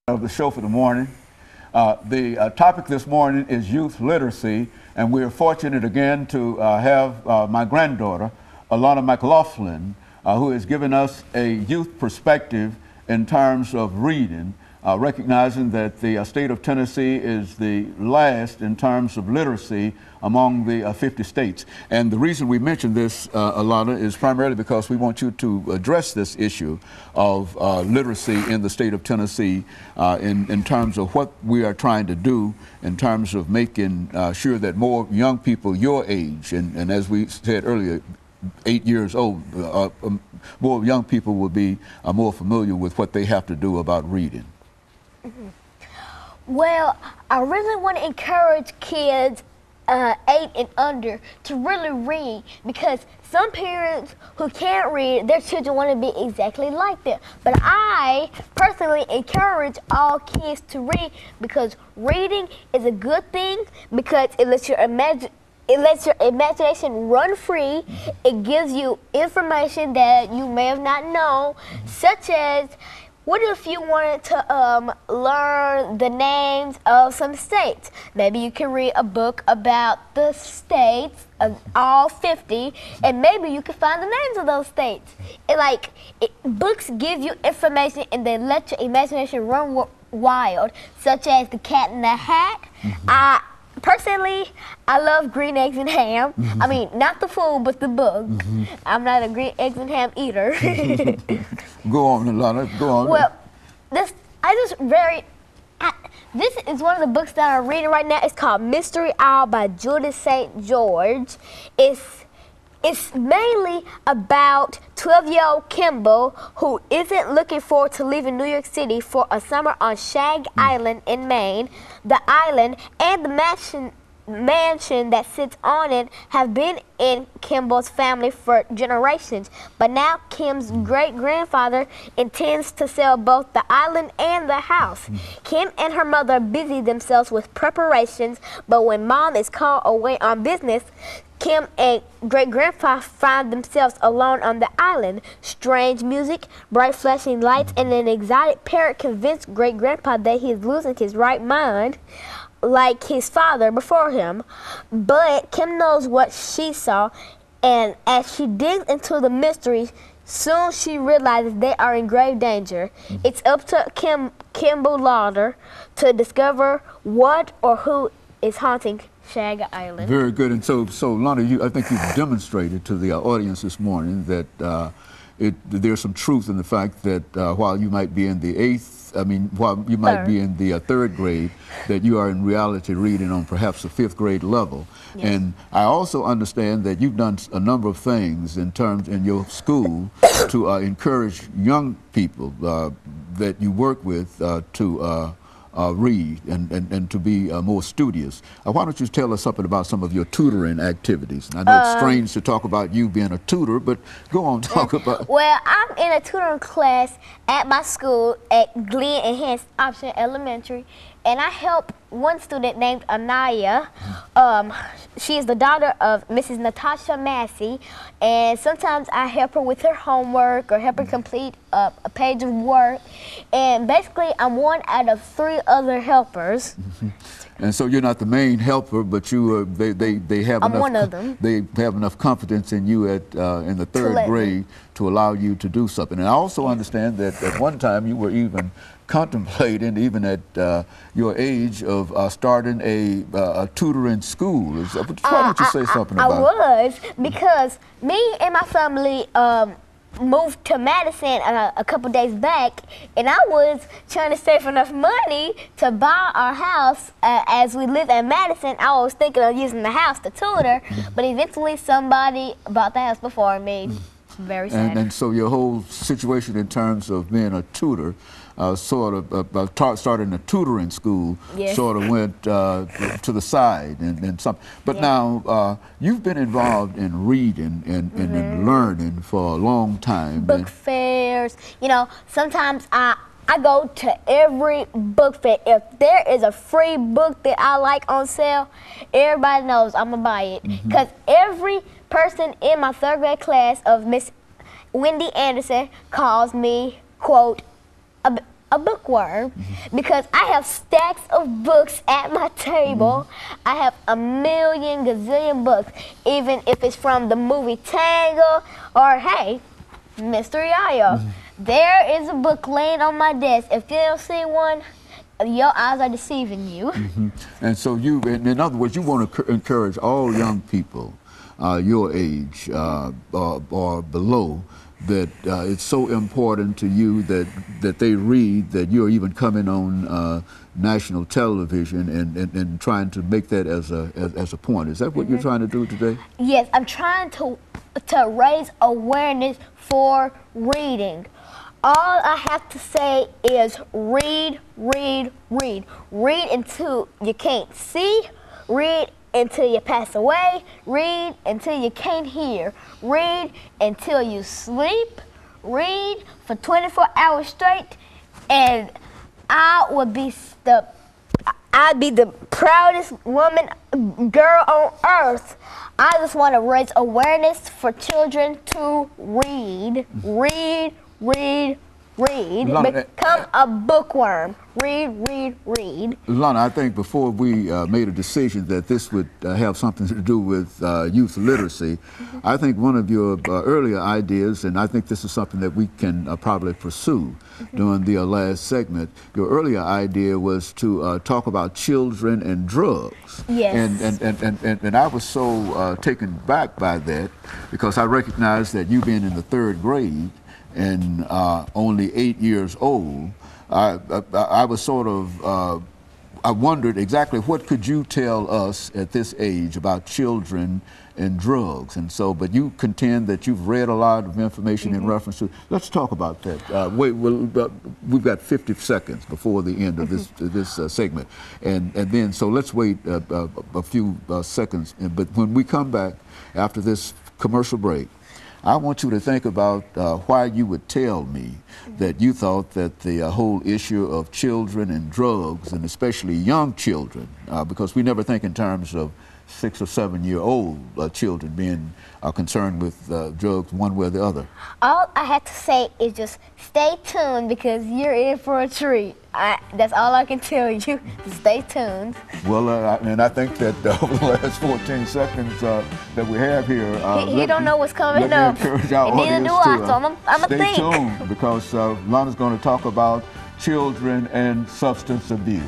of the show for the morning. The topic this morning is youth literacy, and we're fortunate again to have my granddaughter, Alana McLaughlin, who has given us a youth perspective in terms of reading, recognizing that the state of Tennessee is the last in terms of literacy among the 50 states. And the reason we mention this, Alana, is primarily because we want you to address this issue of literacy in the state of Tennessee in terms of what we are trying to do in terms of making sure that more young people your age, and as we said earlier, 8 years old, more young people will be more familiar with what they have to do about reading. Well, I really want to encourage kids 8 and under to really read, because some parents who can't read, their children want to be exactly like them. But I personally encourage all kids to read, because reading is a good thing, because it lets your imagination run free. It gives you information that you may have not known, such as, what if you wanted to learn the names of some states? Maybe you can read a book about the states, of all 50, and maybe you can find the names of those states. Books give you information and they let your imagination run wild, such as The Cat in the Hat. Personally, I love green eggs and ham. I mean, not the food, but the book. I'm not a green eggs and ham eater. Go on, Alana, go on. Well, this is one of the books that I'm reading right now. It's called Mystery Owl by Judith St. George. It's mainly about 12-year-old Kimball, who isn't looking forward to leaving New York City for a summer on Shag Island in Maine. The island and the mansion that sits on it have been in Kimball's family for generations, but now Kim's great-grandfather intends to sell both the island and the house. Kim and her mother busy themselves with preparations, but when Mom is called away on business, Kim and great-grandpa find themselves alone on the island. Strange music, bright flashing lights, and an exotic parrot convince great-grandpa that he is losing his right mind, like his father before him. But Kim knows what she saw, and as she digs into the mystery, soon she realizes they are in grave danger. It's up to Kimball Lauder to discover what or who is haunting Shag Island. Very good. And so Lana, I think you've demonstrated to the audience this morning that there's some truth in the fact that while you might be in the while you might be in the third grade, that you are in reality reading on perhaps a 5th grade level. Yes. And I also understand that you've done a number of things in your school to encourage young people that you work with to read and to be more studious. Why don't you tell us something about some of your tutoring activities? I know it's strange to talk about you being a tutor, but go on, talk about. Well, I'm in a tutoring class at my school at Glen Enhanced Option Elementary, and I help one student named Anaya. She is the daughter of Mrs. Natasha Massey, and sometimes I help her with her homework or help her complete a page of work. And basically, I'm one out of 3 other helpers. And so you're not the main helper, but they have I'm one of them. They have enough confidence in you in the 3rd grade to allow you to do something. And I also understand that at one time you were even contemplating, even at your age, of starting a tutoring school. Why don't you say something about it? I was, because me and my family moved to Madison a couple days back, and I was trying to save enough money to buy our house. As we lived in Madison, I was thinking of using the house to tutor, but eventually somebody bought the house before me. Very sad. And so your whole situation in terms of being a tutor, starting a tutoring school, yes, sort of went to the side and some. But now you've been involved in reading and in learning for a long time. Book fairs, you know. Sometimes I go to every book fair. If there is a free book that I like on sale, everybody knows I'm gonna buy it, because every person in my 3rd grade class of Miss Wendy Anderson calls me, quote, a bookworm because I have stacks of books at my table. I have a million gazillion books, even if it's from the movie Tangle or, hey, Mystery Isle. There is a book laying on my desk. If you don't see one, your eyes are deceiving you. And so you, in other words, you want to encourage all young people your age or below, that it's so important to you that they read, that you're even coming on national television and trying to make that as a point. Is that what you're trying to do today? Yes, I'm trying to raise awareness for reading. All I have to say is read, read, read. Read until you can't see. Read until you pass away. Read until you can't hear. Read until you sleep. Read for 24 hours straight. And I'd be the proudest girl on earth. I just want to raise awareness for children to read. Read, read, read. Become a bookworm. Read, read, read. Alana, I think before we made a decision that this would have something to do with youth literacy, I think one of your earlier ideas, and I think this is something that we can probably pursue during the last segment, your earlier idea was to talk about children and drugs. Yes. And I was so taken back by that because I recognize that you being in the 3rd grade and only 8 years old, I was sort of, I wondered exactly what could you tell us at this age about children and drugs. And so, but you contend that you've read a lot of information in reference to, let's talk about that. We've got 50 seconds before the end of this segment. And then, so let's wait a few seconds. But when we come back after this commercial break, I want you to think about why you would tell me that you thought that the whole issue of children and drugs, and especially young children, because we never think in terms of 6 or 7 year old children being concerned with drugs one way or the other. All I have to say is just stay tuned because you're in for a treat. That's all I can tell you. Stay tuned. Well, and I think that over the last 14 seconds that we have here, he don't know what's coming up. Encourage our and neither do I, so I'm a stay tuned because Lana's going to talk about children and substance abuse.